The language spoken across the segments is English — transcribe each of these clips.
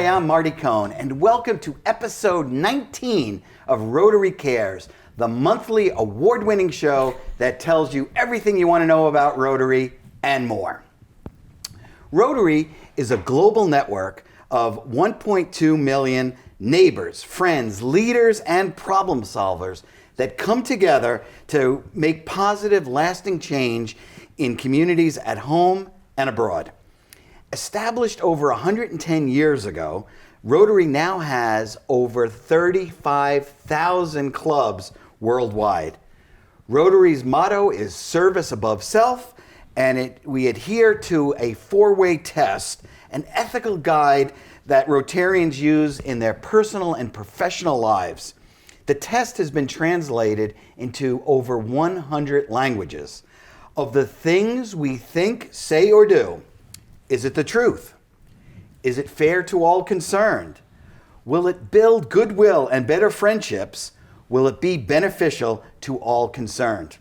Hi, I'm Marty Cohn, and welcome to episode 19 of Rotary Cares, the monthly award-winning show that tells you everything you want to know about Rotary and more. Rotary is a global network of 1.2 million neighbors, friends, leaders, and problem solvers that come together to make positive, lasting change in communities at home and abroad. Established over 110 years ago, Rotary now has over 35,000 clubs worldwide. Rotary's motto is service above self, and we adhere to a four-way test, an ethical guide that Rotarians use in their personal and professional lives. The test has been translated into over 100 languages. Of the things we think, say, or do, is it the truth? Is it fair to all concerned? Will it build goodwill and better friendships? Will it be beneficial to all concerned?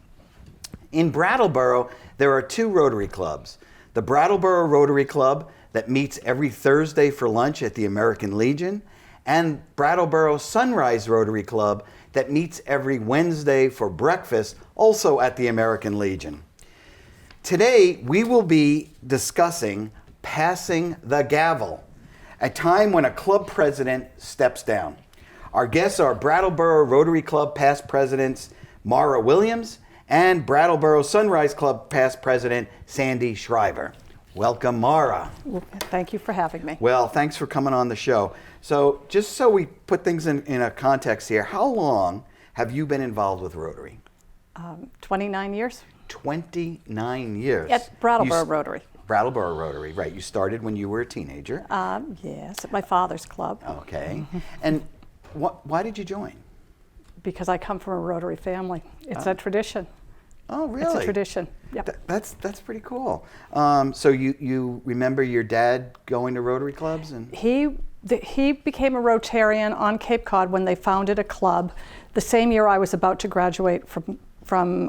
In Brattleboro, there are two Rotary clubs. The Brattleboro Rotary Club that meets every Thursday for lunch at the American Legion, and Brattleboro Sunrise Rotary Club that meets every Wednesday for breakfast, also at the American Legion. Today, we will be discussing passing the gavel, a time when a club president steps down. Our guests are Brattleboro Rotary Club past presidents Mara Willams and Brattleboro Sunrise Club past president Sandy Shriver. Welcome, Mara. Thank you for having me. Well, thanks for coming on the show. So just so we put things in a context here, how long have you been involved with Rotary? 29 years. 29 years. At Brattleboro Rotary. Brattleboro Rotary, right. You started when you were a teenager. Yes, at my father's club. Okay. And why did you join? Because I come from a Rotary family. It's a tradition. Oh, really? It's a tradition. Yep. That's pretty cool. So you remember your dad going to Rotary clubs? And He became a Rotarian on Cape Cod when they founded a club the same year I was about to graduate from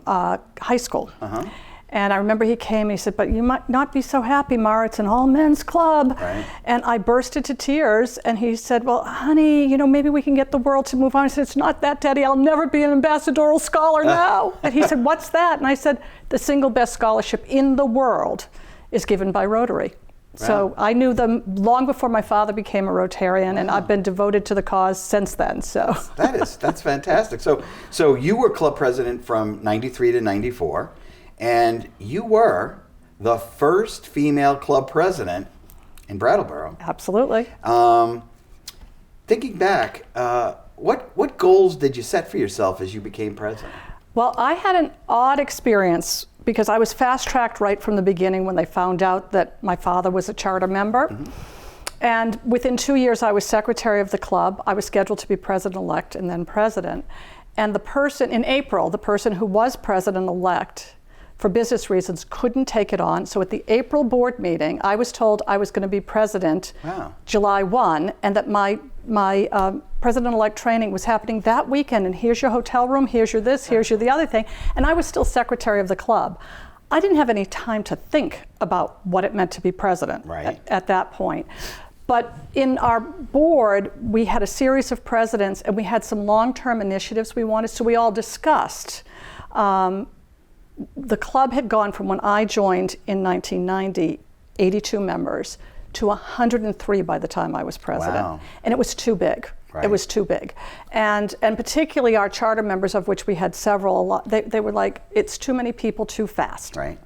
high school. Uh-huh. And I remember he came and he said, "But you might not be so happy, Mara, it's an all-men's club." Right. And I burst into tears and he said, "Well, honey, maybe we can get the world to move on." I said, "It's not that, Daddy, I'll never be an ambassadorial scholar now." And he said, "What's that?" And I said, "The single best scholarship in the world is given by Rotary." Wow. So I knew them long before my father became a Rotarian, and I've been devoted to the cause since then. So that's fantastic. So you were club president from 93 to 94. And you were the first female club president in Brattleboro. Absolutely. Thinking back, what goals did you set for yourself as you became president? Well, I had an odd experience because I was fast-tracked right from the beginning when they found out that my father was a charter member. Mm-hmm. And within 2 years, I was secretary of the club. I was scheduled to be president-elect and then president. And in April, the person who was president-elect, for business reasons, couldn't take it on. So at the April board meeting, I was told I was going to be president July 1, and that my president-elect training was happening that weekend, and here's your hotel room, here's your this, here's your the other thing. And I was still secretary of the club. I didn't have any time to think about what it meant to be president at that point. But in our board, we had a series of presidents, and we had some long-term initiatives we wanted, so we all discussed. The club had gone from when I joined in 1990, 82 members, to 103 by the time I was president. Wow. And it was too big. Right. It was too big. And particularly our charter members, of which we had several, they were like, it's too many people too fast. Right.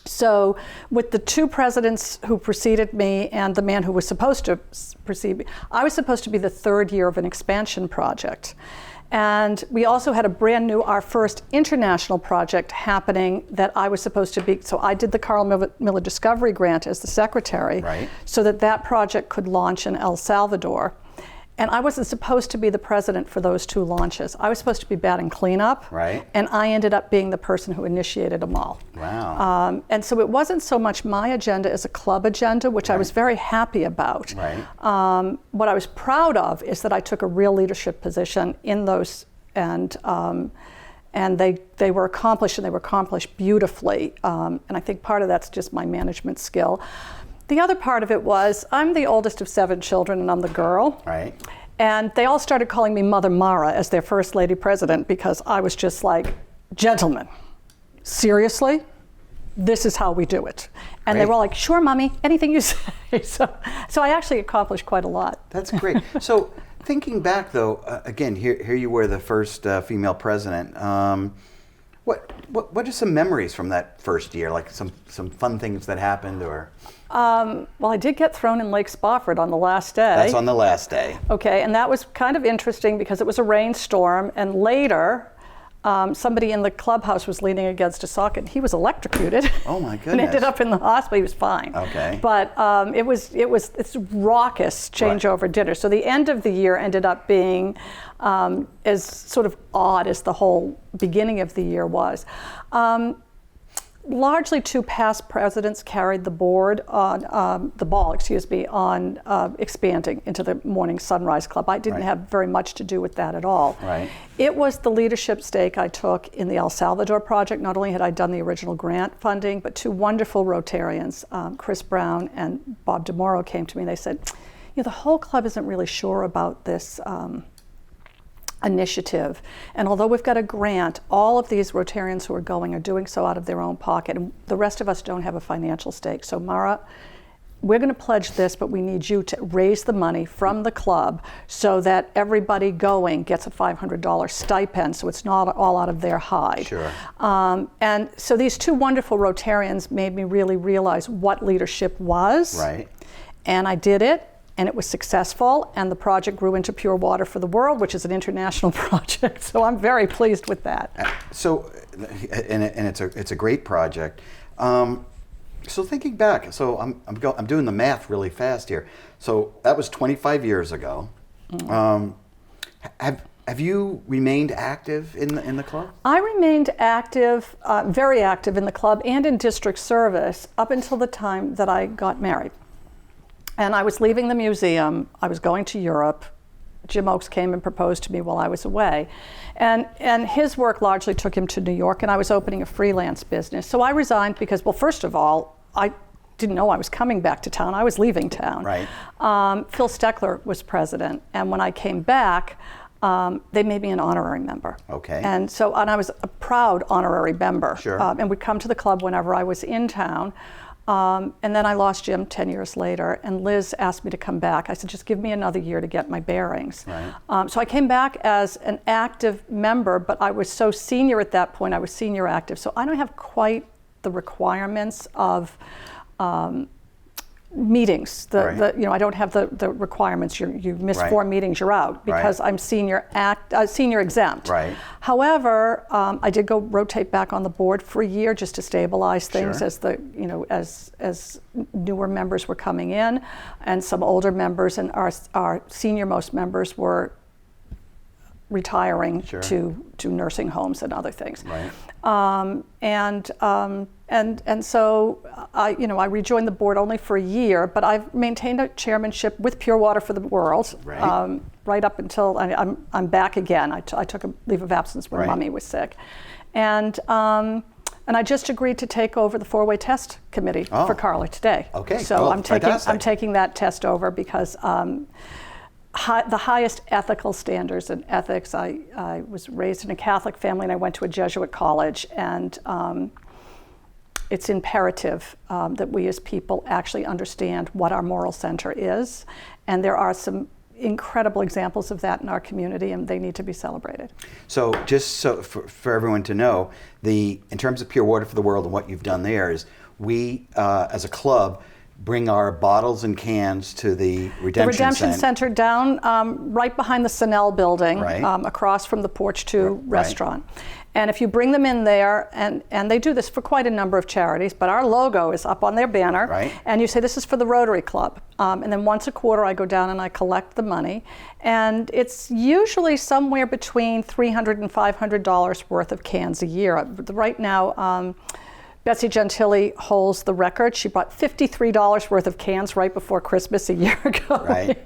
So with the two presidents who preceded me and the man who was supposed to precede me, I was supposed to be the third year of an expansion project. And we also had our first international project happening that I was supposed to be, so I did the Carl Miller Discovery Grant as the secretary, so that project could launch in El Salvador. And I wasn't supposed to be the president for those two launches. I was supposed to be batting cleanup, and I ended up being the person who initiated them all. Wow. And so it wasn't so much my agenda as a club agenda, which I was very happy about. What I was proud of is that I took a real leadership position in those, and they were accomplished, and they were accomplished beautifully. And I think part of that's just my management skill. The other part of it was, I'm the oldest of 7 children and I'm the girl. Right. And they all started calling me Mother Mara as their first lady president because I was just like, gentlemen, seriously? This is how we do it. And Great. they were like, sure, Mommy, anything you say. So I actually accomplished quite a lot. That's great. So thinking back though, again, here you were the first female president. What are some memories from that first year? Like some fun things that happened or? Well, I did get thrown in Lake Spofford on the last day. That's on the last day. Okay, and that was kind of interesting because it was a rainstorm, and later somebody in the clubhouse was leaning against a socket. He was electrocuted. Oh my goodness! And ended up in the hospital. He was fine. Okay. But it's raucous changeover dinner. So the end of the year ended up being as sort of odd as the whole beginning of the year was. Largely 2 past presidents carried the board on the ball, on expanding into the Morning Sunrise Club. I didn't have very much to do with that at all. Right. It was the leadership stake I took in the El Salvador project. Not only had I done the original grant funding, but 2 wonderful Rotarians, Chris Brown and Bob DeMoro, came to me and they said, the whole club isn't really sure about this initiative. And although we've got a grant, all of these Rotarians who are going are doing so out of their own pocket, and the rest of us don't have a financial stake. So Mara, we're going to pledge this, but we need you to raise the money from the club so that everybody going gets a $500 stipend, so it's not all out of their hide. Sure. And so these 2 wonderful Rotarians made me really realize what leadership was. Right. And I did it. And it was successful, and the project grew into Pure Water for the World, which is an international project. So I'm very pleased with that. So, and it's a great project. So thinking back, so I'm doing the math really fast here. So that was 25 years ago. Mm-hmm. Have you remained active in the club? I remained active, very active in the club and in district service up until the time that I got married. And I was leaving the museum, I was going to Europe. Jim Oakes came and proposed to me while I was away. And his work largely took him to New York, and I was opening a freelance business. So I resigned because, well, first of all, I didn't know I was coming back to town, I was leaving town. Right. Phil Steckler was president, and when I came back, they made me an honorary member. Okay. And I was a proud honorary member. Sure. And would come to the club whenever I was in town. And then I lost Jim 10 years later, and Liz asked me to come back. I said, just give me another year to get my bearings. Right. So I came back as an active member, but I was so senior at that point, I was senior active. So I don't have quite the requirements of meetings. I don't have the requirements. You miss Right. 4 meetings, you're out, because Right. I'm senior exempt. Right. However, I did go rotate back on the board for a year just to stabilize things Sure. as newer members were coming in, and some older members, and our senior most members were retiring Sure. to nursing homes and other things. Right. And so I rejoined the board only for a year, but I've maintained a chairmanship with Pure Water for the World. Right. Right up until I'm back again. I took a leave of absence when Right. Mommy was sick, and I just agreed to take over the 4-way test committee for Carla today. Okay. So well, I'm taking that test over because the highest ethical standards and ethics. I was raised in a Catholic family, and I went to a Jesuit college, and it's imperative that we as people actually understand what our moral center is, and there are some incredible examples of that in our community, and they need to be celebrated. So just so for everyone to know, in terms of Pure Water for the World and what you've done there is we, as a club, bring our bottles and cans to the Redemption Center down right behind the Sennell building, Right. Across from the Porch 2 Right. restaurant. And if you bring them in there, and they do this for quite a number of charities, but our logo is up on their banner, Right. and you say, this is for the Rotary Club. And then once a quarter I go down and I collect the money, and it's usually somewhere between $300 and $500 worth of cans a year. Right now, Betsy Gentili holds the record. She bought $53 worth of cans right before Christmas a year ago. Right.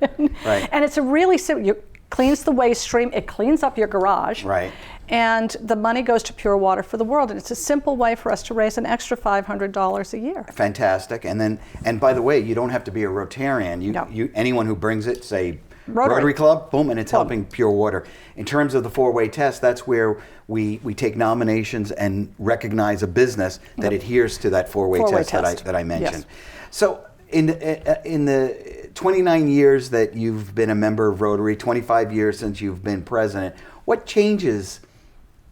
Right. And it's a really simple, cleans the waste stream, it cleans up your garage. Right. And the money goes to Pure Water for the World. And it's a simple way for us to raise an extra $500 a year. Fantastic. And by the way, you don't have to be a Rotarian. No. Anyone who brings it, say, Rotary Club, boom, and it's helping Pure Water. In terms of the four-way test, that's where we take nominations and recognize a business that adheres to that four-way test that I mentioned. Yes. So in the 29 years that you've been a member of Rotary, 25 years since you've been president, what changes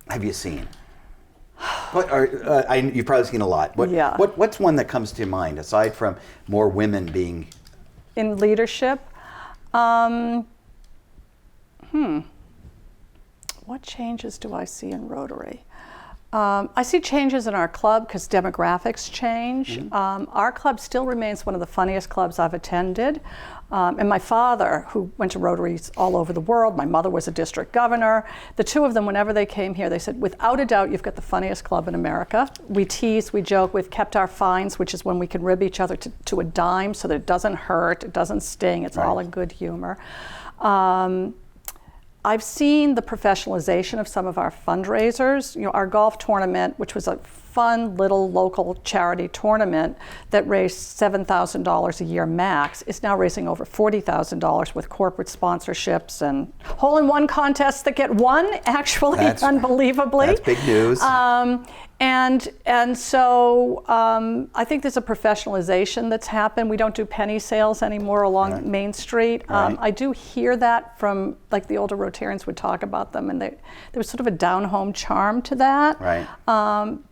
have you seen? You've probably seen a lot. What's one that comes to mind, aside from more women being... In leadership? What changes do I see in Rotary? I see changes in our club because demographics change. Our club still remains one of the funniest clubs I've attended. And my father, who went to Rotaries all over the world, my mother was a district governor. The two of them, whenever they came here, they said, without a doubt, you've got the funniest club in America. We tease, we joke, we've kept our fines, which is when we can rib each other to a dime so that it doesn't hurt, it doesn't sting, it's all in good humor. I've seen the professionalization of some of our fundraisers. You know, our golf tournament, which was a fun little local charity tournament that raised $7,000 a year max, is now raising over $40,000 with corporate sponsorships and hole-in-one contests that get won, actually, unbelievably. That's big news. And so I think there's a professionalization that's happened. We don't do penny sales anymore along Main Street. I do hear that from, like, the older Rotarians would talk about them, and there was sort of a down-home charm to that.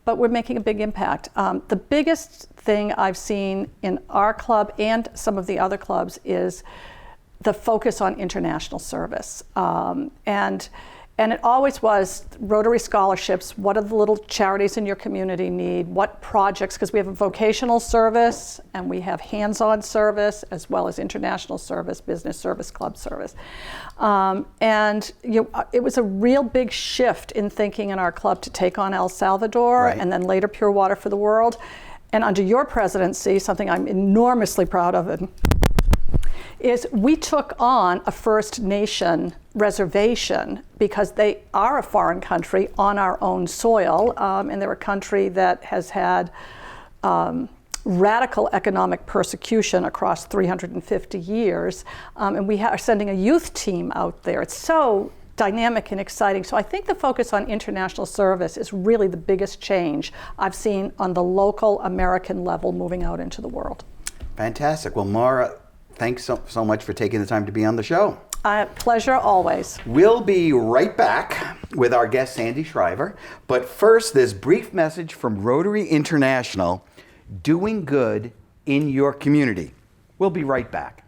But we're making a big impact. The biggest thing I've seen in our club and some of the other clubs is the focus on international service. And it always was Rotary scholarships. What do the little charities in your community need? What projects? Because we have a vocational service and we have hands-on service as well as international service, business service, club service. And it was a real big shift in thinking in our club to take on El Salvador and then later Pure Water for the World. And under your presidency, something I'm enormously proud of is we took on a First Nation reservation because they are a foreign country on our own soil, and they're a country that has had radical economic persecution across 350 years, and we are sending a youth team out there. It's so dynamic and exciting. So I think the focus on international service is really the biggest change I've seen on the local American level moving out into the world. Fantastic. Well, Mara, thanks so much for taking the time to be on the show. Pleasure always. We'll be right back with our guest, Sandy Shriver. But first, this brief message from Rotary International, doing good in your community. We'll be right back.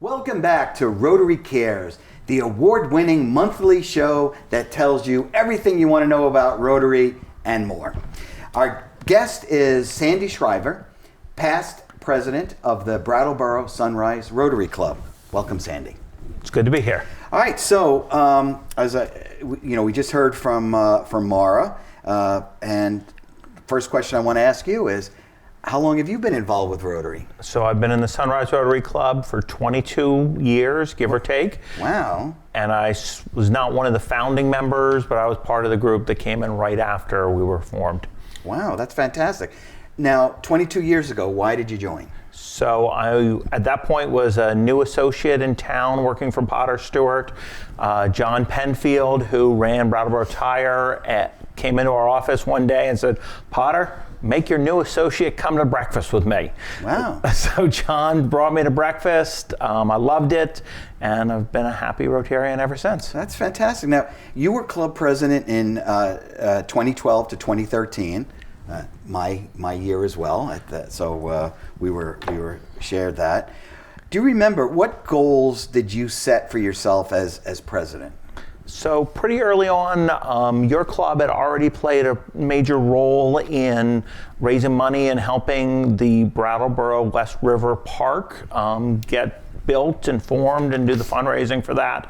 Welcome back to Rotary Cares, the award-winning monthly show that tells you everything you want to know about Rotary and more. Our guest is Sandy Shriver, past president of the Brattleboro Sunrise Rotary Club. Welcome, Sandy. It's good to be here. All right, so we just heard from Mara, and first question I want to ask you is, how long have you been involved with Rotary? So I've been in the Sunrise Rotary Club for 22 years, give or take. Wow. And I was not one of the founding members, but I was part of the group that came in right after we were formed. Wow, that's fantastic. Now, 22 years ago, why did you join? So I, at that point, was a new associate in town working for Potter Stewart. John Penfield, who ran Brattleboro Tire, came into our office one day and said, "Potter, make your new associate come to breakfast with me." Wow. So John brought me to breakfast. I loved it, and I've been a happy Rotarian ever since. That's fantastic. Now, you were club president in 2012 to 2013. My year as well. So we were shared that. Do you remember what goals did you set for yourself as president? So pretty early on, your club had already played a major role in raising money and helping the Brattleboro West River Park get built and formed and do the fundraising for that.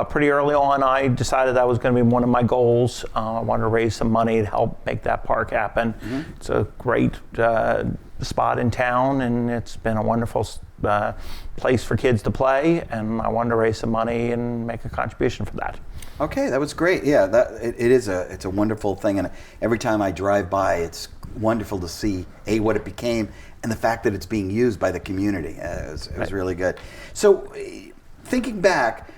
Pretty early on, I decided that was going to be one of my goals. I wanted to raise some money to help make that park happen. Mm-hmm. It's a great spot in town, and it's been a wonderful place for kids to play, and I wanted to raise some money and make a contribution for that. Okay, that was great. Yeah, it's a wonderful thing, and every time I drive by, it's wonderful to see what it became, and the fact that it's being used by the community. It was really good. So, thinking back,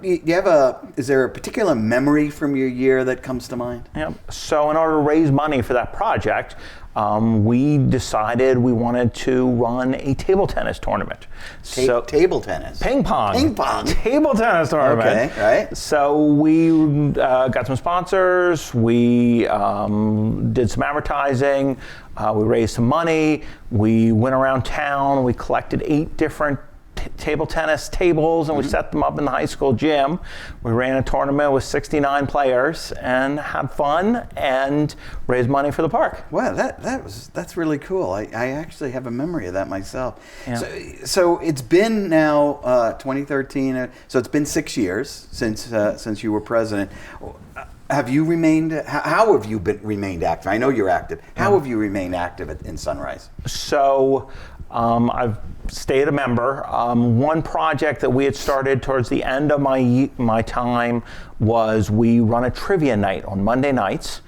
is there a particular memory from your year that comes to mind? Yeah. So, in order to raise money for that project, we decided we wanted to run a table tennis tournament. Table tennis? Ping pong. Ping pong. Table tennis tournament. Okay, right. So we got some sponsors, we did some advertising, we raised some money, we went around town, we collected 8 different table tennis tables, and we set them up in the high school gym. We ran a tournament with 69 players and had fun and raised money for the park. Wow, that's really cool. I actually have a memory of that myself. Yeah. So it's been now 2013. So it's been 6 years since you were president. Have you remained? How have you remained active? I know you're active. How have you remained active in Sunrise? So I've stayed a member. One project that we had started towards the end of my time was we run a trivia night on Monday nights.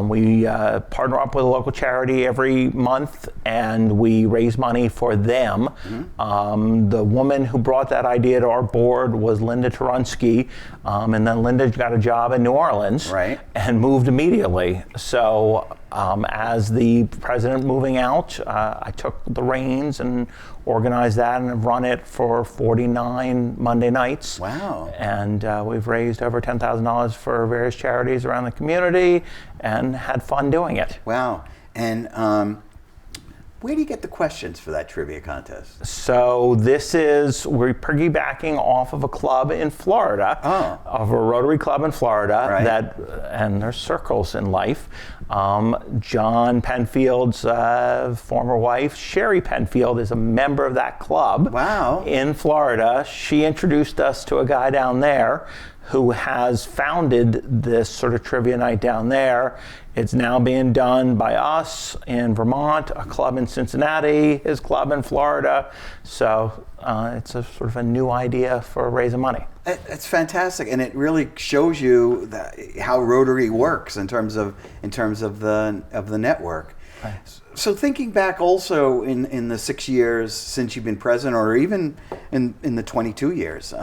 We partner up with a local charity every month, and we raise money for them. Mm-hmm. The woman who brought that idea to our board was Linda Tarunsky, and then Linda got a job in New Orleans, right, and moved immediately. So as the president moving out, I took the reins and organized that and have run it for 49 Monday nights. Wow. And we've raised over $10,000 for various charities around the community and had fun doing it. Wow. And where do you get the questions for that trivia contest? So we're piggybacking off of a club in Florida, of a Rotary club in Florida, right, and there's circles in life. John Penfield's former wife, Sherry Penfield, is a member of that club. Wow. In Florida. She introduced us to a guy down there who has founded this sort of trivia night down there. It's now being done by us in Vermont, a club in Cincinnati, his club in Florida. So it's a sort of a new idea for raising money. It's fantastic, and it really shows you how Rotary works in terms of the network. Right. So thinking back also in the 6 years since you've been president, or even in the 22 years,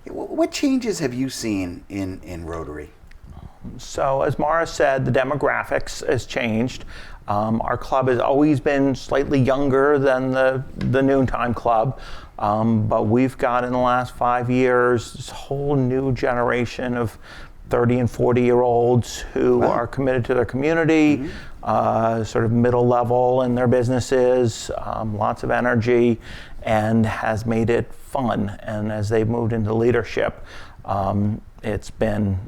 what changes have you seen in Rotary? So as Mara said, the demographics has changed. Our club has always been slightly younger than the noontime club, but we've got in the last 5 years this whole new generation of 30 and 40-year-olds who wow, are committed to their community, mm-hmm, sort of middle level in their businesses, lots of energy, and has made it fun. And as they've moved into leadership, it's been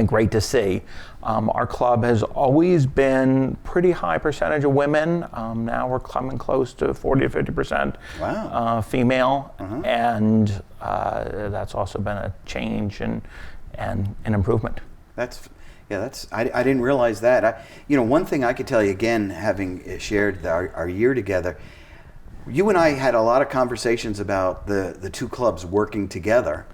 great to see. Our club has always been pretty high percentage of women. Now we're coming close to 40 to 50% wow, female, uh-huh, and that's also been a change and an improvement. I didn't realize that. One thing I could tell you, again, having shared our year together, you and I had a lot of conversations about the two clubs working together,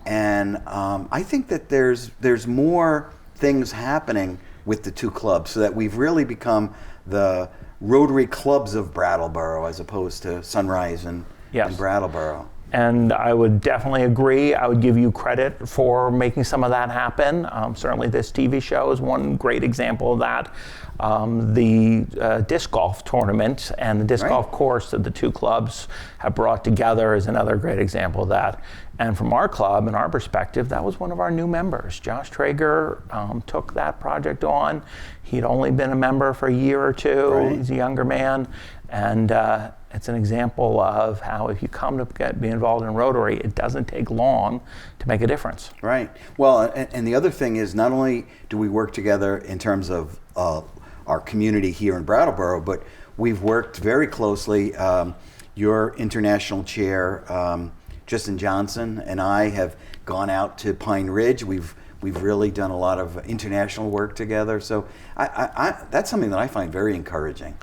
and I think that there's more things happening with the two clubs, so that we've really become the Rotary clubs of Brattleboro as opposed to Sunrise and Brattleboro. And I would definitely agree. I would give you credit for making some of that happen. Certainly this TV show is one great example of that. The disc golf tournament and the disc golf course that the two clubs have brought together is another great example of that. And from our club and our perspective, that was one of our new members. Josh Traeger took that project on. He'd only been a member for a year or two. Right. He's a younger man. And it's an example of how if you come to be involved in Rotary, it doesn't take long to make a difference. Right. Well, and the other thing is, not only do we work together in terms of our community here in Brattleboro, but we've worked very closely. Your international chair, Tristan Johnson, and I have gone out to Pine Ridge. We've really done a lot of international work together. So that's something that I find very encouraging,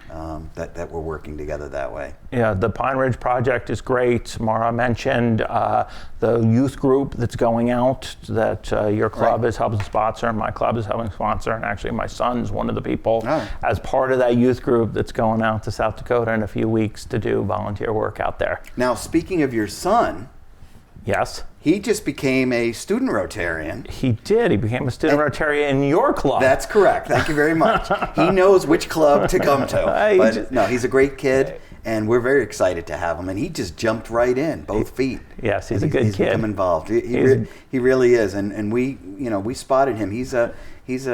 that we're working together that way. Yeah, the Pine Ridge project is great. Mara mentioned the youth group that's going out that your club is helping sponsor, my club is helping sponsor, and actually my son's one of the people as part of that youth group that's going out to South Dakota in a few weeks to do volunteer work out there. Now, speaking of your son, yes, he just became a student Rotarian. He did. He became a student Rotarian in your club. That's correct. Thank you very much. He knows which club to come to. But he's a great kid, and we're very excited to have him. And he just jumped right in, both feet. Yes, he's a good he's kid. Become involved. He really is. And we spotted him. He's a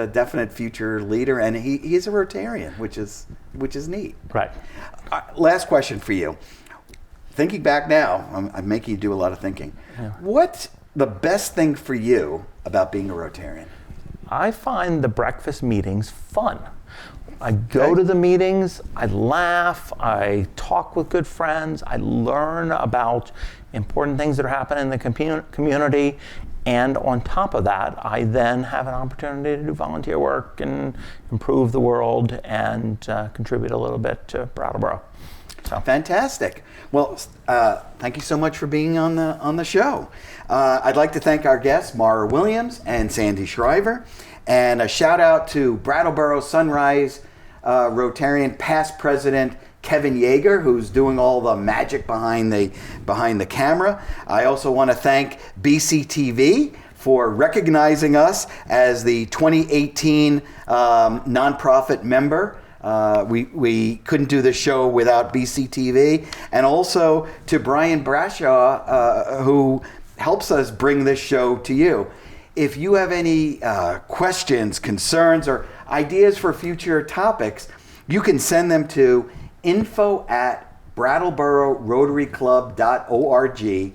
definite future leader, and he's a Rotarian, which is neat. Right. Last question for you. Thinking back now, I'm making you do a lot of thinking. Yeah. What's the best thing for you about being a Rotarian? I find the breakfast meetings fun. I go to the meetings, I laugh, I talk with good friends, I learn about important things that are happening in the community, and on top of that, I then have an opportunity to do volunteer work and improve the world and contribute a little bit to Brattleboro. So. Fantastic. Well, thank you so much for being on the show. I'd like to thank our guests, Mara Willams and Sandy Shriver, and a shout out to Brattleboro Sunrise Rotarian past president Kevin Yeager, who's doing all the magic behind the camera. I also want to thank BCTV for recognizing us as the 2018 nonprofit member. We couldn't do this show without BCTV, and also to Brian Brashaw, who helps us bring this show to you. If you have any questions, concerns, or ideas for future topics, you can send them to info@BrattleboroRotaryClub.org,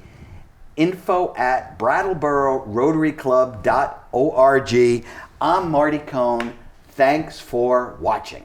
info@BrattleboroRotaryClub.org. I'm Marty Cohn. Thanks for watching.